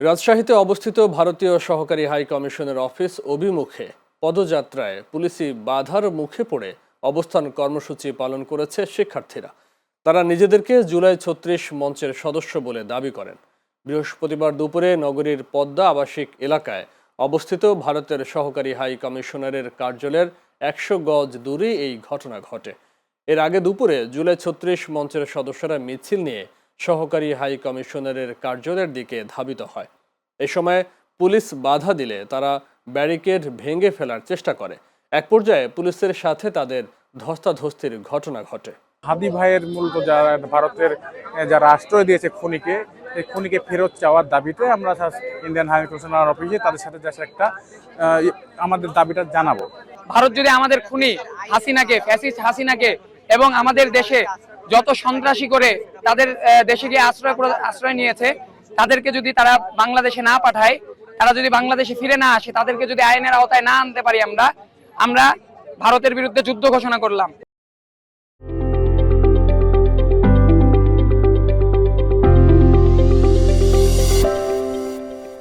রাজশাহীতে অবস্থিত ভারতীয় সহকারী হাই কমিশনের অফিস অভিমুখে পদযাত্রায় পুলিশি বাধার মুখে পড়ে অবস্থান কর্মসূচি পালন করেছে শিক্ষার্থীরা। তারা নিজেদেরকে জুলাই ৩৬ মঞ্চের সদস্য বলে দাবি করেন। বৃহস্পতিবার দুপুরে নগরীর পদ্মা আবাসিক এলাকায় অবস্থিত ভারতের সহকারী হাই কমিশনারের কার্যালয়ের ১০০ গজ দূরে এই ঘটনা ঘটে। এর আগে দুপুরে জুলাই ৩৬ মঞ্চের সদস্যরা মিছিল নিয়ে সহকারী হাই কমিশনারের কার্যালয়ের দিকে ধাবিত হয়। এ সময় পুলিশ বাধা দিলে তারা ব্যারিকেড ভেঙে ফেলার চেষ্টা করে। এক পর্যায়ে পুলিশের সাথে তাদের ধস্তাধস্তির ঘটনা ঘটে। হাদি ভাইয়ের মূলত যারা ভারতের যারা আশ্রয় দিয়েছে খুনিকে, এই খুনিকে ফেরত চাওয়ার দাবিতে আমরা ইন্ডিয়ান হাই কমিশনার অফিসে তাদের সাথে একটা আমাদের দাবিটা জানাবো। ভারত যদি আমাদের খুনি হাসিনাকে, ফ্যাসিস্ট হাসিনাকে এবং আমাদের দেশে যত সন্ত্রাসী করে তাদের দেশে গিয়ে আশ্রয় নিয়েছে, তাদেরকে যদি তারা বাংলাদেশে না পাঠায়, তারা যদি বাংলাদেশে ফিরে না আসে, তাদেরকে যদি আইনের আওতায় না আনতে পারি, আমরা ভারতের বিরুদ্ধে যুদ্ধ ঘোষণা করলাম।